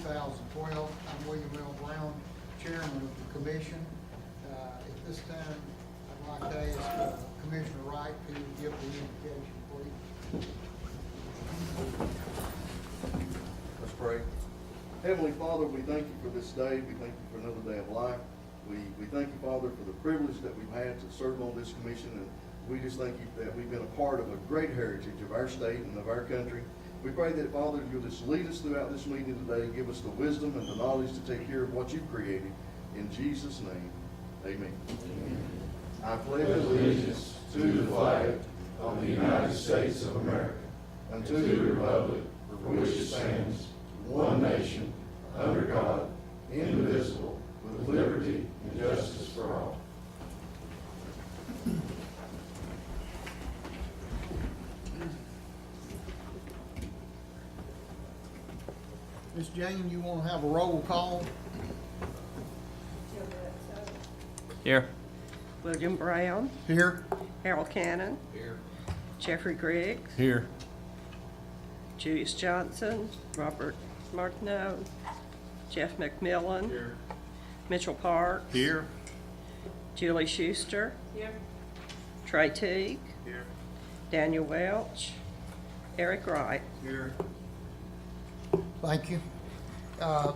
2012. I'm William L. Brown, Chairman of the Commission. At this time, I'd like to ask Commissioner Wright to give the invocation, please. Let's pray. Heavenly Father, we thank you for this day. We thank you for another day of life. We thank you, Father, for the privilege that we've had to serve on this commission, and we just thank you that we've been a part of a great heritage of our state and of our country. We pray that, Father, you'll just lead us throughout this meeting today, give us the wisdom and the knowledge to take care of what you've created. In Jesus' name, amen. I pledge allegiance to the flag of the United States of America, and to the republic for which it stands, one nation, under God, indivisible, with liberty and justice for all. Ms. Jane, you want to have a roll call? Here. William Brown, Here. Harold Cannon, Here. Jeffrey Griggs, Here. Julius Johnson, Robert Martineau, Jeff McMillan, Here. Mitchell Park, Here. Julie Schuster, Trey Teague, Here. Daniel Welch, Eric Wright. Here. Thank you. The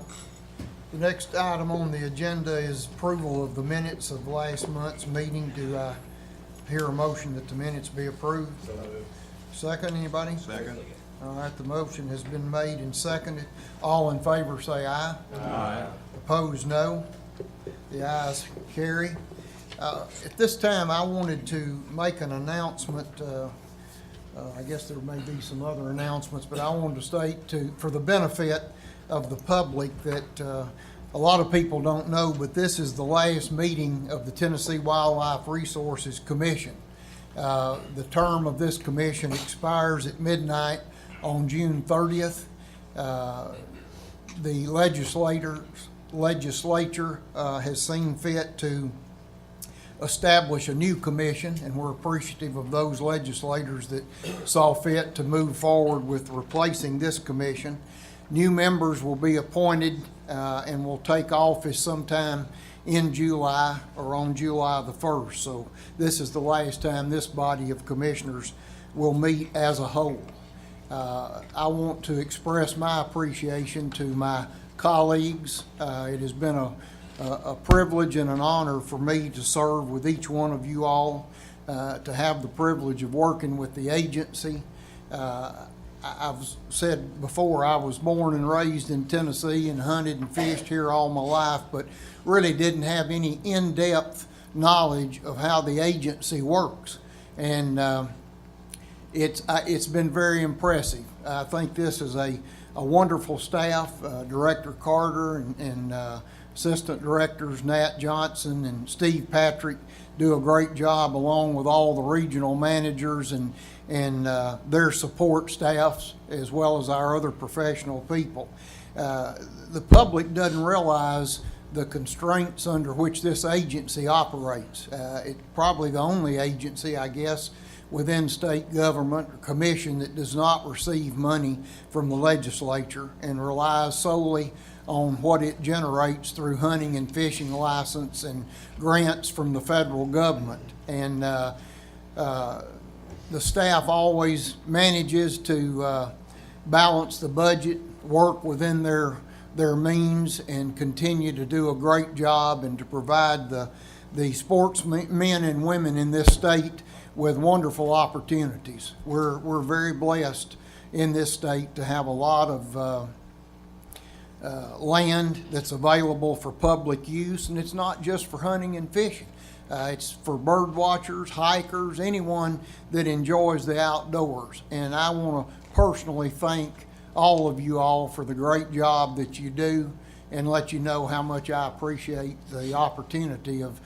next item on the agenda is approval of the minutes of last month's meeting. Do I hear a motion that the minutes be approved? So moved. Second, anybody? Second. All right, the motion has been made and seconded. All in favor say aye. Aye. Opposed, no. The ayes carry. At this time, I wanted to make an announcement. I guess there may be some other announcements, but I wanted to state for the benefit of the public that a lot of people don't know, but this is the last meeting of the Tennessee Wildlife Resources Commission. The term of this commission expires at midnight on June 30th. The legislature has seen fit to establish a new commission, and we're appreciative of those legislators that saw fit to move forward with replacing this commission. New members will be appointed and will take office sometime in July or on July the 1st. So this is the last time this body of commissioners will meet as a whole. I want to express my appreciation to my colleagues. It has been a privilege and an honor for me to serve with each one of you all, to have the privilege of working with the agency. I've said before, I was born and raised in Tennessee and hunted and fished here all my life, but really didn't have any in-depth knowledge of how the agency works. And it's been very impressive. I think this is a wonderful staff. Director Carter and Assistant Directors Nat Johnson and Steve Patrick do a great job, along with all the regional managers and their support staffs, as well as our other professional people. The public doesn't realize the constraints under which this agency operates. It's probably the only agency, I guess, within state government or commission that does not receive money from the legislature and relies solely on what it generates through hunting and fishing license and grants from the federal government. And the staff always manages to balance the budget, work within their means, and continue to do a great job and to provide the sportsmen and women in this state with wonderful opportunities. We're very blessed in this state to have a lot of land that's available for public use, and it's not just for hunting and fishing. It's for bird watchers, hikers, anyone that enjoys the outdoors. And I want to personally thank all of you all for the great job that you do, and let you know how much I appreciate the opportunity of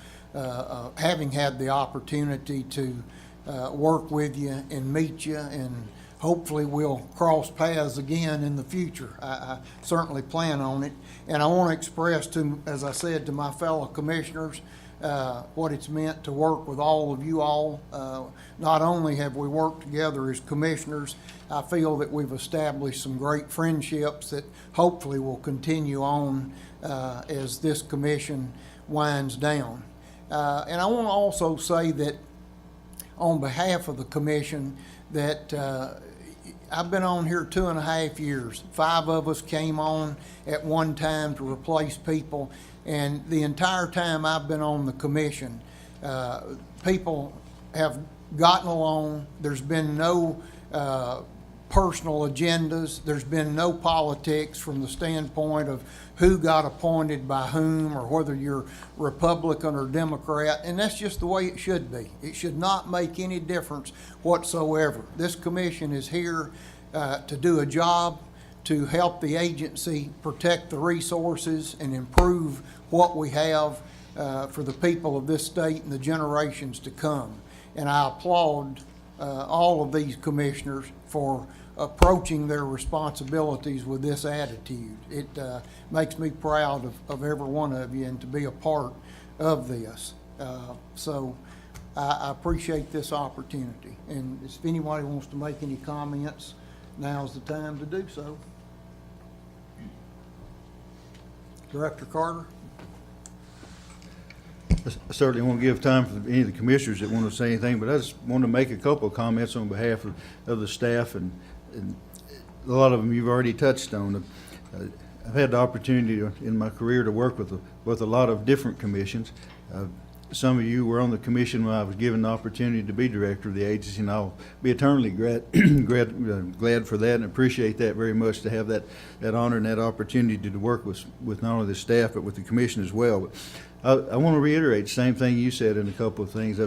having had the opportunity to work with you and meet you, and hopefully we'll cross paths again in the future. I certainly plan on it. And I want to express to, as I said, to my fellow commissioners, what it's meant to work with all of you all. Not only have we worked together as commissioners, I feel that we've established some great friendships that hopefully will continue on as this commission winds down. And I want to also say that on behalf of the commission that I've been on here 2.5 years. 5 of us came on at one time to replace people, and the entire time I've been on the commission, people have gotten along. There's been no personal agendas. There's been no politics from the standpoint of who got appointed by whom or whether you're Republican or Democrat, and that's just the way it should be. It should not make any difference whatsoever. This commission is here to do a job to help the agency protect the resources and improve what we have for the people of this state and the generations to come. And I applaud all of these commissioners for approaching their responsibilities with this attitude. It makes me proud of every one of you and to be a part of this. So I appreciate this opportunity. And if anybody wants to make any comments, now's the time to do so. Director Carter? I certainly won't give time for any of the commissioners that want to say anything, but I just want to make a couple of comments on behalf of the staff, and a lot of them you've already touched on. I've had the opportunity in my career to work with a lot of different commissions. Some of you were on the commission when I was given the opportunity to be director of the agency, and I'll be eternally glad for that and appreciate that very much, to have that honor and that opportunity to work with not only the staff but with the commission as well. But I want to reiterate the same thing you said in a couple of things.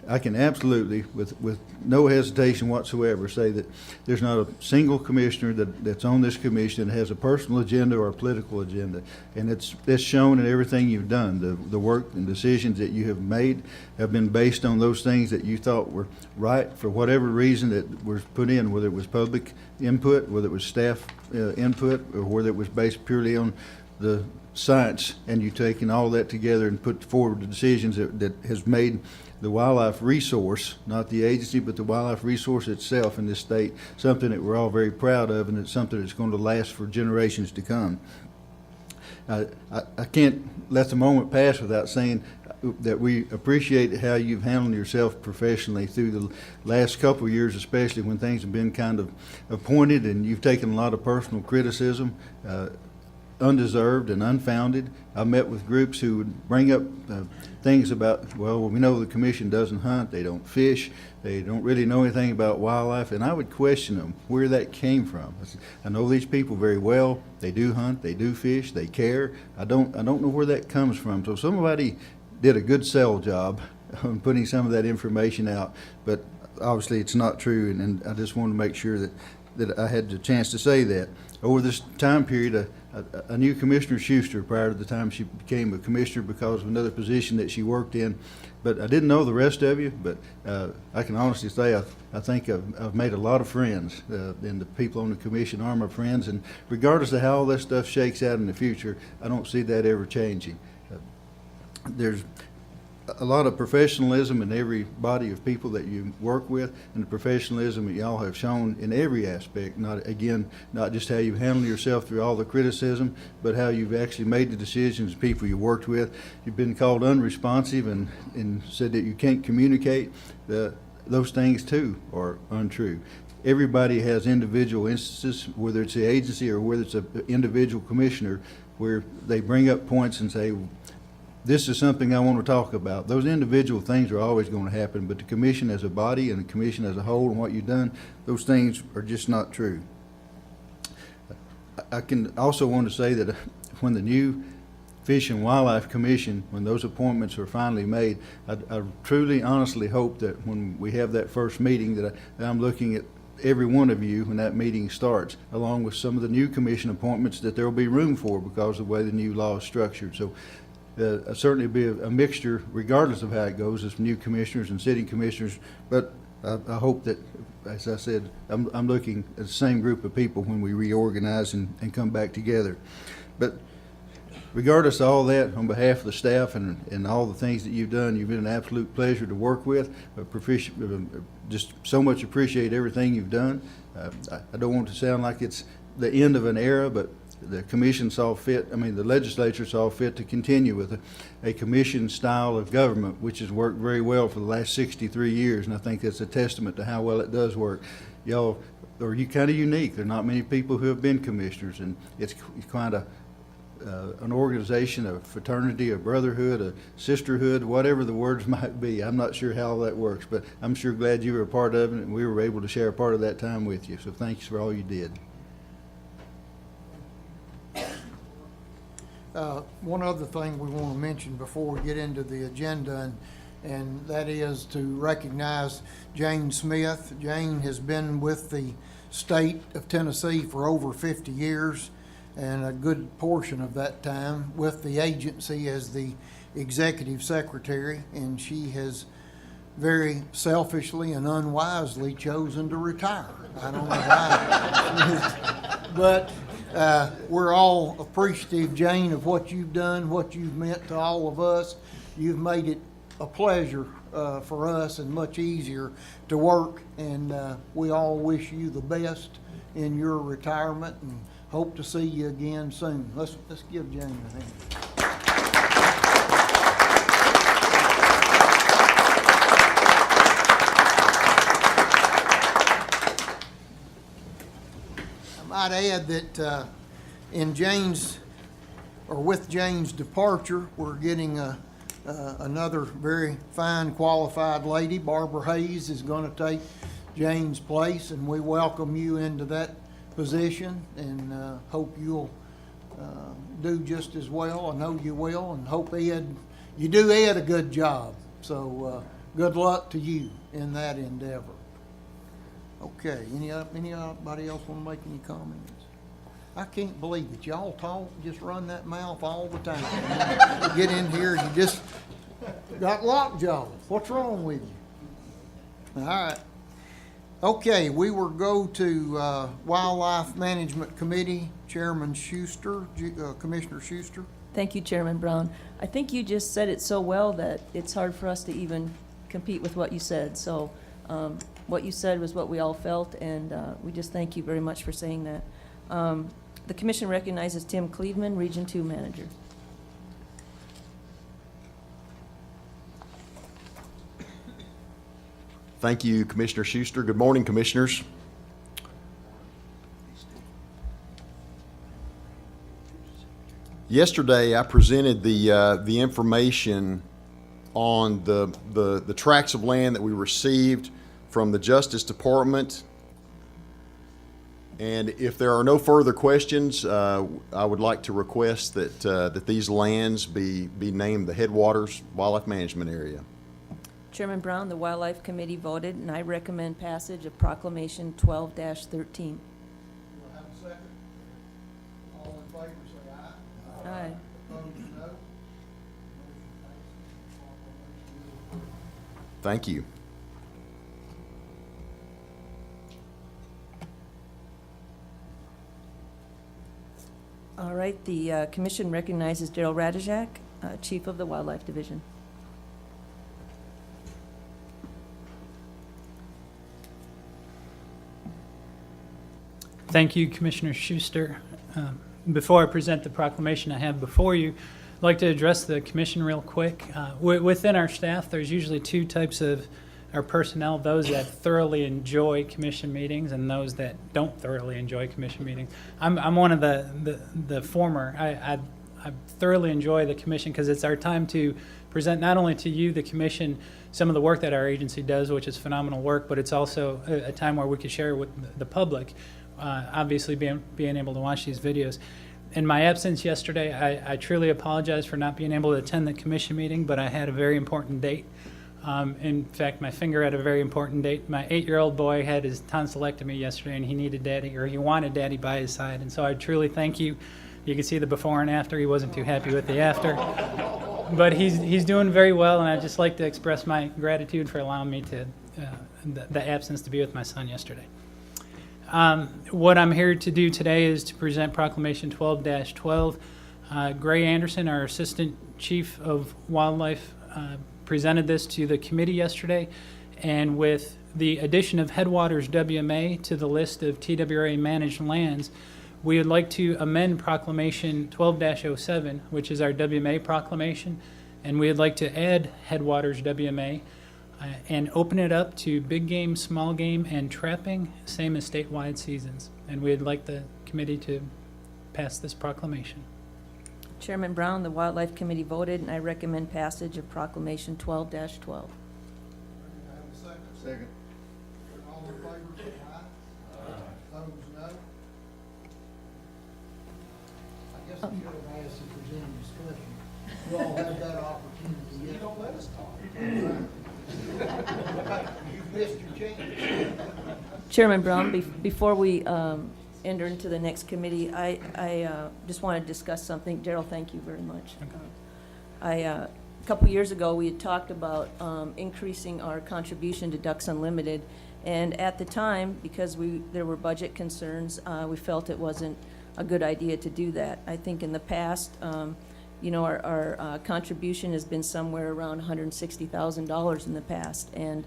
I can absolutely, with no hesitation whatsoever, say that there's not a single commissioner that's on this commission that has a personal agenda or a political agenda, and it's shown in everything you've done. The work and decisions that you have made have been based on those things that you thought were right for whatever reason that was put in, whether it was public input, whether it was staff input, or whether it was based purely on the science, and you taking all that together and put forward the decisions that has made the wildlife resource, not the agency, but the wildlife resource itself in this state, something that we're all very proud of, and it's something that's going to last for generations to come. I can't let the moment pass without saying that we appreciate how you've handled yourself professionally through the last couple of years, especially when things have been kind of appointed and you've taken a lot of personal criticism, undeserved and unfounded. I met with groups who would bring up things about, well, we know the commission doesn't hunt, they don't fish, they don't really know anything about wildlife, and I would question them where that came from. I know these people very well. They do hunt, they do fish, they care. I don't know where that comes from. So somebody did a good sell job on putting some of that information out, but obviously it's not true, and I just wanted to make sure that I had the chance to say that. Over this time period, I knew Commissioner Schuster prior to the time she became a commissioner because of another position that she worked in, but I didn't know the rest of you. But I can honestly say I think I've made a lot of friends, and the people on the commission are my friends, and regardless of how all this stuff shakes out in the future, I don't see that ever changing. There's a lot of professionalism in every body of people that you work with, and the professionalism that y'all have shown in every aspect, not just how you handle yourself through all the criticism, but how you've actually made the decisions, people you worked with. You've been called unresponsive and said that you can't communicate. Those things too are untrue. Everybody has individual instances, whether it's the agency or whether it's an individual commissioner, where they bring up points and say, this is something I want to talk about. Those individual things are always going to happen, but the commission as a body and the commission as a whole and what you've done, those things are just not true. I can also want to say that when the new Fish and Wildlife Commission, when those appointments are finally made, I truly, honestly hope that when we have that first meeting that I'm looking at every one of you when that meeting starts, along with some of the new commission appointments that there will be room for because of the way the new law is structured. So certainly be a mixture, regardless of how it goes, as new commissioners and sitting commissioners. But I hope that, as I said, I'm looking at the same group of people when we reorganize and come back together. But regardless of all that, on behalf of the staff and all the things that you've done, you've been an absolute pleasure to work with. Just so much appreciate everything you've done. I don't want to sound like it's the end of an era, but the commission saw fit, the legislature saw fit to continue with a commission style of government, which has worked very well for the last 63 years, and I think that's a testament to how well it does work. Y'all are kind of unique. There are not many people who have been commissioners, and it's kind of an organization, a fraternity, a brotherhood, a sisterhood, whatever the words might be. I'm not sure how that works, but I'm sure glad you were a part of it, and we were able to share a part of that time with you. So thanks for all you did. One other thing we want to mention before we get into the agenda, and that is to recognize Jane Smith. Jane has been with the state of Tennessee for over 50 years, and a good portion of that time with the agency as the executive secretary, and she has very selfishly and unwisely chosen to retire. I don't know why. But we're all appreciative, Jane, of what you've done, what you've meant to all of us. You've made it a pleasure for us and much easier to work, and we all wish you the best in your retirement and hope to see you again soon. Let's give Jane a hand. I might add that with Jane's departure, we're getting another very fine qualified lady. Barbara Hayes is going to take Jane's place, and we welcome you into that position, and hope you'll do just as well. I know you will, and hope you do Ed a good job. So good luck to you in that endeavor. Okay, anybody else want to make any comments? I can't believe it. Y'all talk, just run that mouth all the time. You get in here and you just got lockjaw. What's wrong with you? All right. Okay, we will go to Wildlife Management Committee, Chairman Schuster, Commissioner Schuster. Thank you, Chairman Brown. I think you just said it so well that it's hard for us to even compete with what you said. So what you said was what we all felt, and we just thank you very much for saying that. The Commission recognizes Tim Cleveman, Region 2 Manager. Thank you, Commissioner Schuster. Good morning, Commissioners. Yesterday, I presented the information on the tracts of land that we received from the Justice Department. And if there are no further questions, I would like to request that these lands be named the Headwaters Wildlife Management Area. Chairman Brown, the Wildlife Committee voted, and I recommend passage of Proclamation 12-13. We'll have a second. All in favor, say aye. Aye. Opposed, no. Thank you. All right, the Commission recognizes Daryl Radijak, Chief of the Wildlife Division. Thank you, Commissioner Schuster. Before I present the proclamation I have before you, I'd like to address the Commission real quick. Within our staff, there's usually two types of our personnel, those that thoroughly enjoy Commission meetings and those that don't thoroughly enjoy Commission meetings. I'm one of the former. I thoroughly enjoy the Commission because it's our time to present not only to you, the Commission, some of the work that our agency does, which is phenomenal work, but it's also a time where we can share with the public. Obviously being able to watch these videos. In my absence yesterday, I truly apologize for not being able to attend the Commission meeting, but I had a very important date. In fact, my finger had a very important date. My 8-year-old boy had his tonsillectomy yesterday, and he needed daddy, or he wanted daddy by his side. And so I truly thank you. You can see the before and after. He wasn't too happy with the after. But he's doing very well, and I'd just like to express my gratitude for allowing me to the absence to be with my son yesterday. What I'm here to do today is to present Proclamation 12-12. Gray Anderson, our Assistant Chief of Wildlife, presented this to the committee yesterday, and with the addition of Headwaters WMA to the list of TWRA managed lands, we would like to amend Proclamation 12-07, which is our WMA proclamation, and we would like to add Headwaters WMA and open it up to big game, small game, and trapping, same as statewide seasons. And we'd like the committee to pass this proclamation. Chairman Brown, the Wildlife Committee voted, and I recommend passage of Proclamation 12-12. I have a second. Second. All in favor, say aye. Opposed, no. I guess I should have asked if there's any discussion. You all have that opportunity. You don't let us talk. You've missed your chance. Chairman Brown, before we enter into the next committee, I just want to discuss something. Daryl, thank you very much. A couple years ago, we had talked about increasing our contribution to Ducks Unlimited, and at the time, because there were budget concerns, we felt it wasn't a good idea to do that. I think in the past, you know, our contribution has been somewhere around $160,000 in the past, and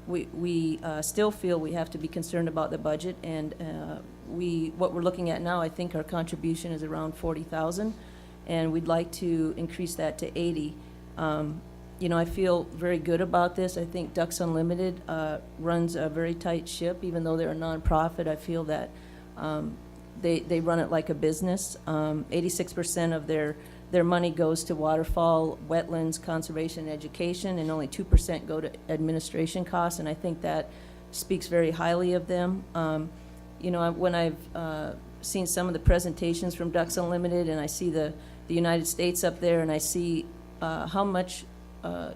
we still feel we have to be concerned about the budget, and what we're looking at now, I think our contribution is around $40,000, and we'd like to increase that to $80,000. You know, I feel very good about this. I think Ducks Unlimited runs a very tight ship, even though they're a nonprofit. I feel that they run it like a business. 86% of their money goes to waterfowl, wetlands, conservation, and education, and only 2% go to administration costs, and I think that speaks very highly of them. You know, when I've seen some of the presentations from Ducks Unlimited, and I see the United States up there, and I see how much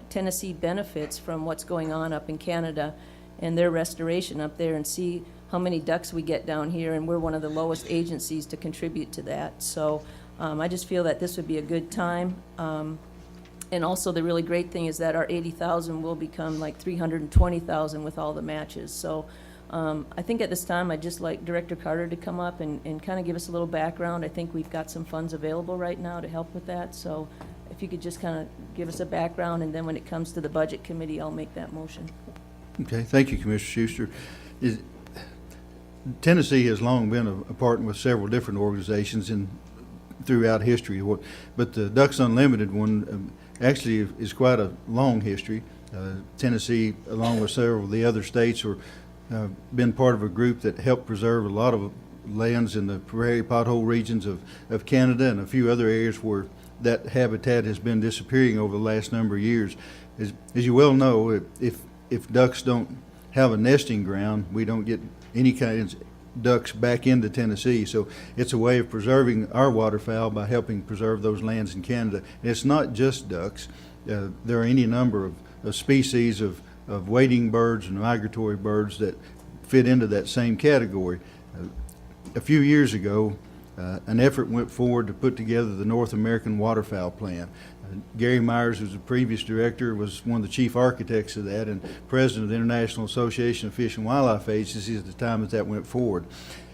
Tennessee benefits from what's going on up in Canada and their restoration up there, and see how many ducks we get down here, and we're one of the lowest agencies to contribute to that. So I just feel that this would be a good time. And also the really great thing is that our $80,000 will become like $320,000 with all the matches. So I think at this time I'd just like Director Carter to come up and kind of give us a little background. I think we've got some funds available right now to help with that. So if you could just kind of give us a background, and then when it comes to the Budget Committee, I'll make that motion. Okay, thank you, Commissioner Schuster. Tennessee has long been a partner with several different organizations throughout history, but the Ducks Unlimited one actually is quite a long history. Tennessee, along with several of the other states, have been part of a group that helped preserve a lot of lands in the prairie pothole regions of Canada and a few other areas where that habitat has been disappearing over the last number of years. As you well know, if ducks don't have a nesting ground, we don't get any kinds of ducks back into Tennessee. So it's a way of preserving our waterfowl by helping preserve those lands in Canada. And it's not just ducks. There are any number of species of wading birds and migratory birds that fit into that same category. A few years ago, an effort went forward to put together the North American Waterfowl Plan. Gary Myers, who's the previous director, was one of the chief architects of that and president of the International Association of Fish and Wildlife Agencies at the time that went forward.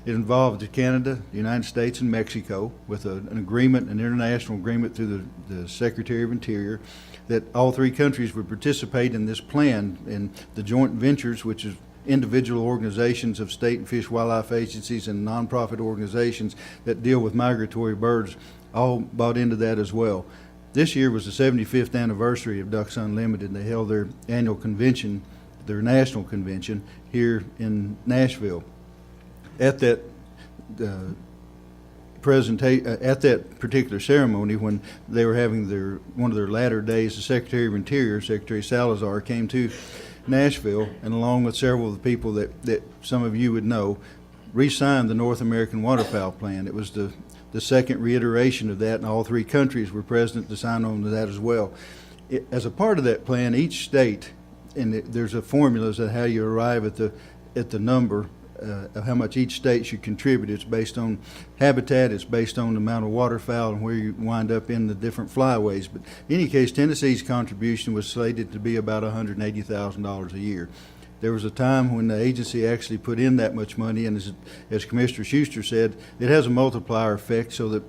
It involved Canada, the United States, and Mexico with an agreement, an international agreement through the Secretary of Interior, that all three countries would participate in this plan, in the joint ventures, which is individual organizations of state and fish wildlife agencies and nonprofit organizations that deal with migratory birds, all bought into that as well. This year was the 75th anniversary of Ducks Unlimited. They held their annual convention, their national convention, here in Nashville. At that at that particular ceremony, when they were having one of their latter days, the Secretary of Interior, Secretary Salazar, came to Nashville, and along with several of the people that some of you would know, re-signed the North American Waterfowl Plan. It was the second reiteration of that, and all three countries were present to sign on to that as well. As a part of that plan, each state, and there's a formula as to how you arrive at the number of how much each state should contribute. It's based on habitat, it's based on the amount of waterfowl and where you wind up in the different flyways. But in any case, Tennessee's contribution was slated to be about $180,000 a year. There was a time when the agency actually put in that much money, and as Commissioner Schuster said, it has a multiplier effect, so that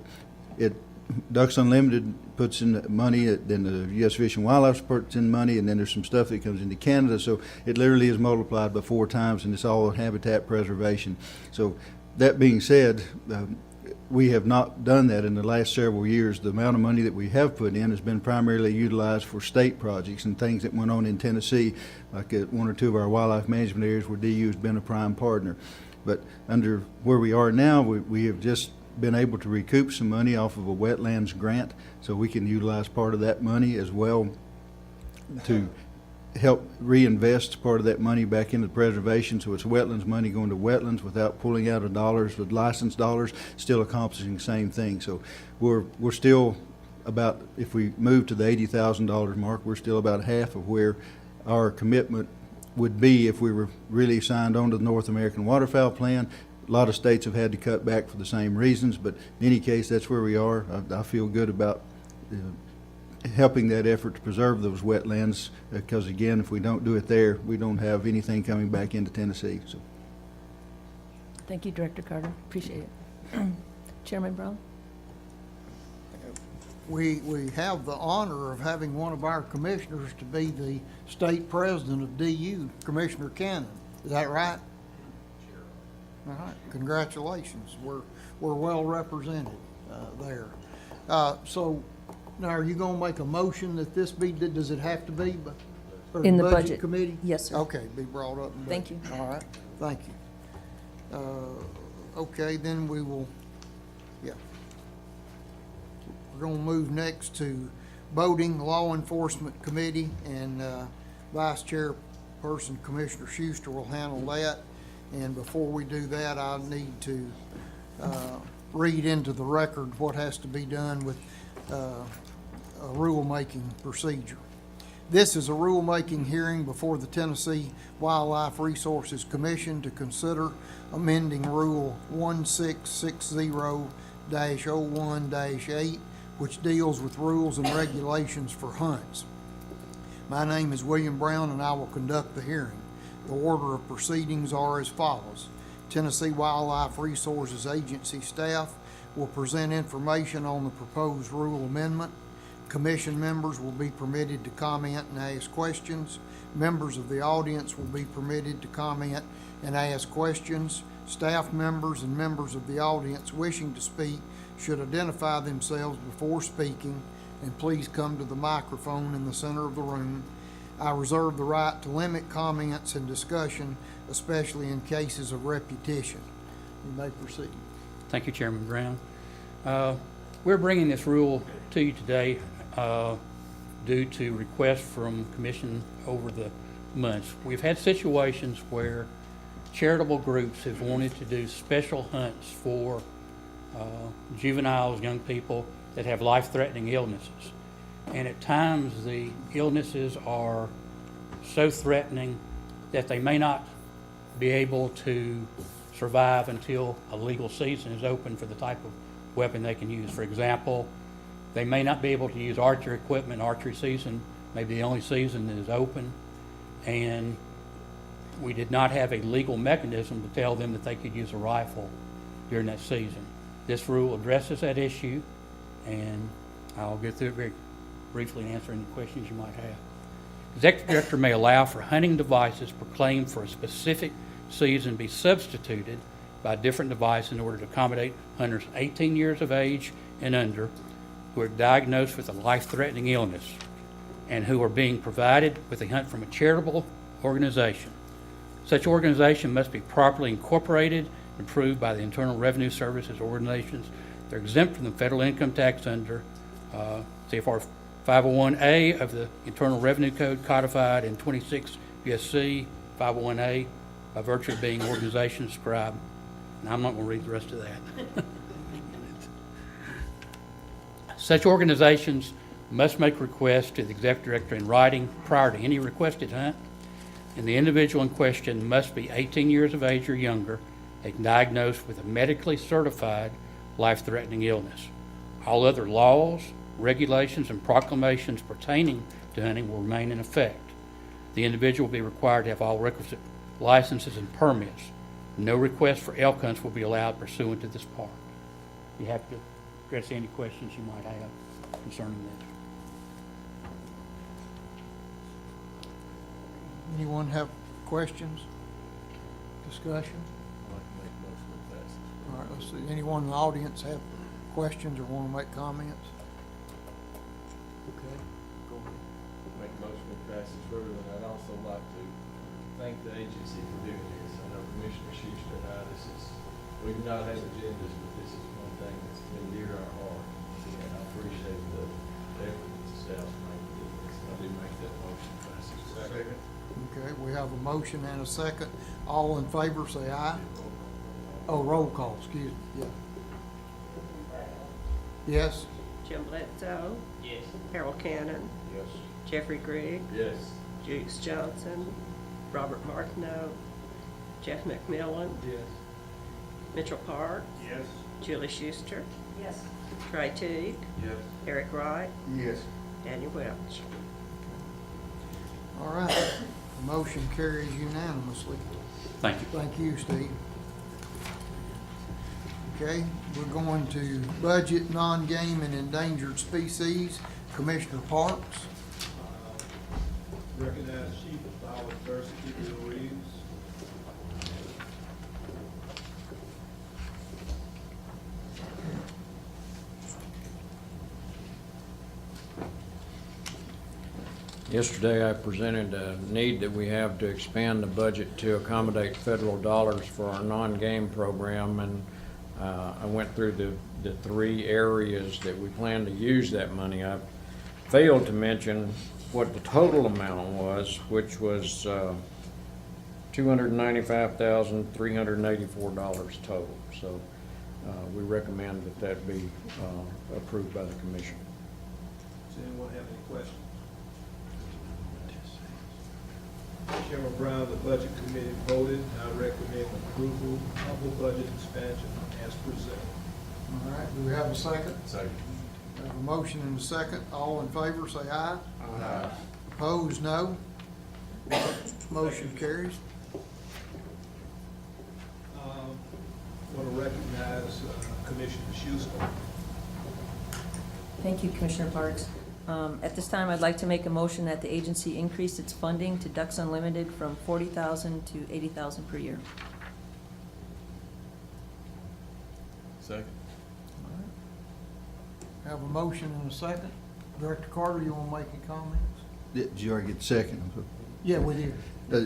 Ducks Unlimited puts in money, then the U.S. Fish and Wildlife puts in money, and then there's some stuff that comes into Canada. So it literally is multiplied by 4 times, and it's all habitat preservation. So that being said, we have not done that in the last several years. The amount of money that we have put in has been primarily utilized for state projects and things that went on in Tennessee, like at 1 or 2 of our wildlife management areas where DU has been a prime partner. But under where we are now, we have just been able to recoup some money off of a wetlands grant, so we can utilize part of that money as well to help reinvest part of that money back into preservation. So it's wetlands money going to wetlands without pulling out of dollars with licensed dollars, still accomplishing the same thing. So we're still about, if we move to the $80,000 mark, we're still about half of where our commitment would be if we were really signed on to the North American Waterfowl Plan. A lot of states have had to cut back for the same reasons, but in any case, that's where we are. I feel good about helping that effort to preserve those wetlands, because again, if we don't do it there, we don't have anything coming back into Tennessee. So, Thank you, Director Carter. Appreciate it. Chairman Brown? We have the honor of having one of our commissioners to be the state president of DU, Commissioner Cannon. Is that right? All right, congratulations. We're well represented there. So now, are you going to make a motion that this be? Does it have to be for In the budget budget committee? Yes, sir. Okay, be brought up. In Thank budget. you. All right, thank you. Okay, then we will. Yeah, we're going to move next to Boating Law Enforcement Committee, and Vice Chairperson Commissioner Schuster will handle that. And before we do that, I need to read into the record what has to be done with a rulemaking procedure. This is a rulemaking hearing before the Tennessee Wildlife Resources Commission to consider amending Rule 1660-01-8, which deals with rules and regulations for hunts. My name is William Brown, and I will conduct the hearing. The order of proceedings are as follows. Tennessee Wildlife Resources Agency staff will present information on the proposed rule amendment. Commission members will be permitted to comment and ask questions. Members of the audience will be permitted to comment and ask questions. Staff members and members of the audience wishing to speak should identify themselves before speaking, and please come to the microphone in the center of the room. I reserve the right to limit comments and discussion, especially in cases of repetition. You may proceed. Thank you, Chairman Brown. We're bringing this rule to you today due to requests from Commission over the months. We've had situations where charitable groups have wanted to do special hunts for juveniles, young people that have life-threatening illnesses. And at times the illnesses are so threatening that they may not be able to survive until a legal season is open for the type of weapon they can use. For example, they may not be able to use archery equipment. Archery season may be the only season that is open, and we did not have a legal mechanism to tell them that they could use a rifle during that season. This rule addresses that issue, and I'll get through it very briefly and answer any questions you might have. The Executive Director may allow for hunting devices proclaimed for a specific season be substituted by a different device in order to accommodate hunters 18 years of age and under who are diagnosed with a life-threatening illness and who are being provided with a hunt from a charitable organization. Such organization must be properly incorporated and approved by the Internal Revenue Service as organizations. They're exempt from the federal income tax under CFR 501A of the Internal Revenue Code, codified in 26 U.S.C. 501A by virtue of being organization described. Now, I'm not going to read the rest of that. Such organizations must make requests to the Executive Director in writing prior to any requested hunt, and the individual in question must be 18 years of age or younger and diagnosed with a medically certified life-threatening illness. All other laws, regulations, and proclamations pertaining to hunting will remain in effect. The individual will be required to have all requisite licenses and permits. No request for elk hunts will be allowed pursuant to this part. You have to address any questions you might have concerning this. Anyone have questions, discussion? All right, let's see, anyone in the audience have questions or want to make comments? Okay, go ahead. Make a motion to pass this through, and I'd also like to thank the agency for doing this. I know Commissioner Schuster and I, we do not have agendas, but this is one thing that's been dear to our heart. And I appreciate the effort that the staff's making to do this. I do make that motion to pass this. Second. Okay, we have a motion and a second. All in favor, say aye. Oh, roll call, excuse me, yeah. Yes? Jim Bledsoe, Yes. Harold Cannon, Yes. Jeffrey Grigg, Yes. Juice Johnson, Robert Martineau, Jeff McMillan, Yes. Mitchell Park, Yes. Julie Schuster, Yes. Trey Teague, Yes. Eric Wright, Yes. Daniel Welch. All right, the motion carries unanimously. Thank you. Thank you, Steve. Okay, we're going to budget non-game and endangered species. Commissioner Parks. Recognize Chief of Biodiversity, Bill Reeves. Yesterday, I presented a need that we have to expand the budget to accommodate federal dollars for our non-game program, and I went through the three areas that we plan to use that money. I failed to mention what the total amount was, which was $295,384 total. So we recommend that that be approved by the commission. Does anyone have any questions? Chairman Brown, the Budget Committee voted. I recommend approval of the budget expansion as presented. All right, do we have a second? Second. We have a motion and a second. All in favor, say aye. Aye. Opposed, no. Motion carries. Want to recognize Commissioner Schuster. Thank you, Commissioner Parks. At this time, I'd like to make a motion that the agency increase its funding to Ducks Unlimited from $40,000 to $80,000 per year. Second. Have a motion and a second. Director Carter, you want to make any comments? Did you already get the second? Yeah, we did.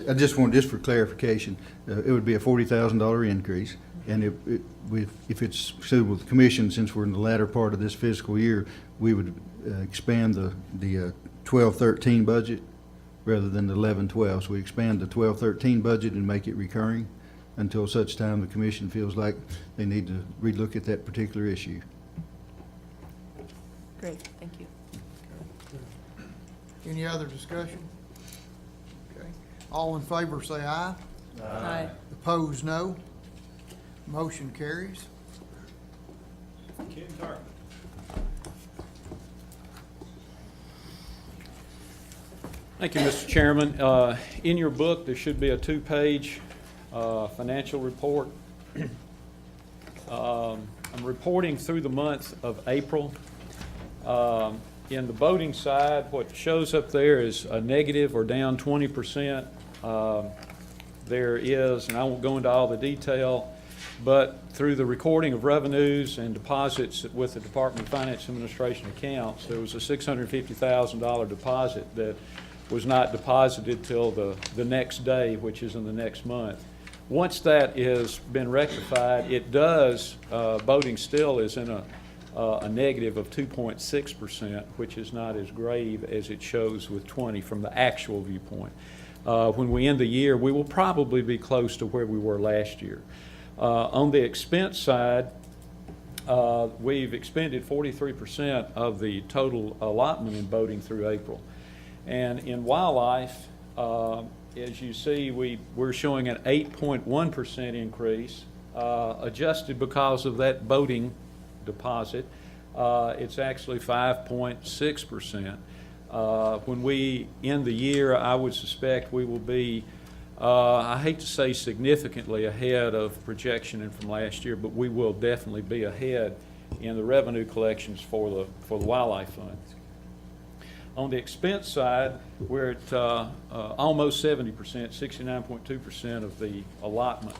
I just for clarification, it would be a $40,000 increase, and if it's suitable with the commission, since we're in the latter part of this fiscal year, we would expand the 12-13 budget rather than the 11-12. So we expand the 12-13 budget and make it recurring until such time the commission feels like they need to relook at that particular issue. Great, thank you. Any other discussion? Okay. All in favor, say aye. Aye. Opposed, no. Motion carries. Ken Tarpon. Thank you, Mr. Chairman. In your book, there should be a two-page financial report. I'm reporting through the month of April. In the boating side, what shows up there is a negative or down 20%. There is, and I won't go into all the detail, but through the recording of revenues and deposits with the Department of Finance Administration accounts, there was a $650,000 deposit that was not deposited till the next day, which is in the next month. Once that has been rectified, it does, boating still is in a negative of 2.6%, which is not as grave as it shows with 20 from the actual viewpoint. When we end the year, we will probably be close to where we were last year. On the expense side, we've expended 43% of the total allotment in boating through April. And in wildlife, as you see, we're showing an 8.1% increase, adjusted because of that boating deposit. It's actually 5.6%. When we end the year, I would suspect we will be, I hate to say significantly ahead of projection and from last year, but we will definitely be ahead in the revenue collections for the wildlife fund. On the expense side, we're at almost 70%, 69.2% of the allotment.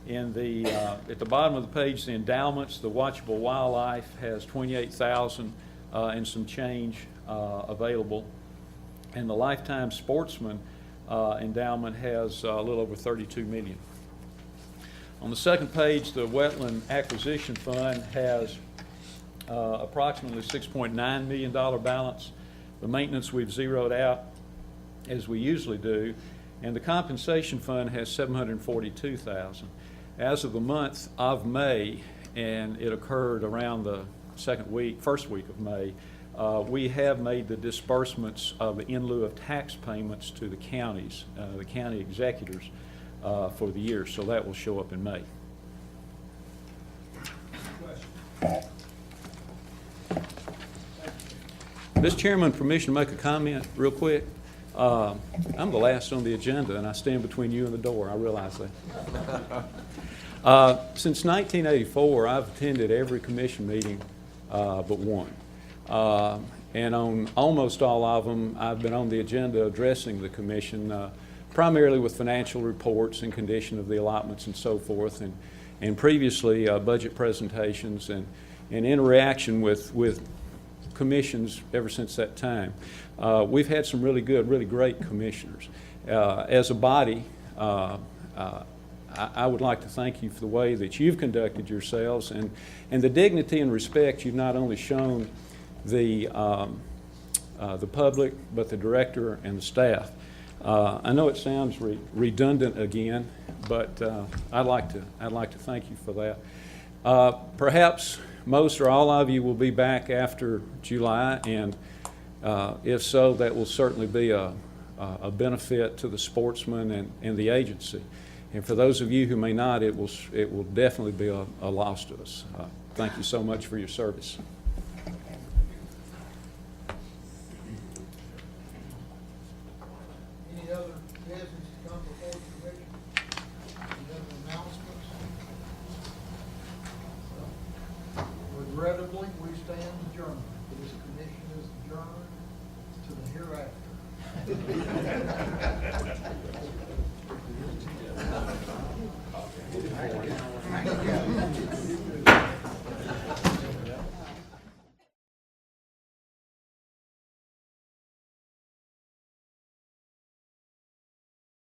In the at the bottom of the page, the endowments, the watchable wildlife has $28,000 and some change available, and the lifetime sportsman endowment has a little over $32 million. On the second page, the wetland acquisition fund has approximately $6.9 million balance. The maintenance we've zeroed out, as we usually do, and the compensation fund has $742,000. As of the month of May, and it occurred around the first week of May, we have made the disbursements of in lieu of tax payments to the counties, the county executors for the year, so that will show up in May. Mr. Chairman, permission to make a comment real quick? I'm the last on the agenda, and I stand between you and the door. I realize that. Since 1984, I've attended every commission meeting but one. And on almost all of them, I've been on the agenda addressing the commission, primarily with financial reports and condition of the allotments and so forth, and previously budget presentations and interaction with commissions ever since that time. We've had some really good, really great commissioners. As a body, I would like to thank you for the way that you've conducted yourselves and the dignity and respect you've not only shown the public, but the director and the staff. I know it sounds redundant again, but I'd like to thank you for that. Perhaps most or all of you will be back after July, and if so, that will certainly be a benefit to the sportsmen and the agency. And for those of you who may not, it will definitely be a loss to us. Thank you so much for your service. Any other business to come before the commission? Any other announcements? Regrettably, we stand adjourned. This commission is adjourned to the hereafter.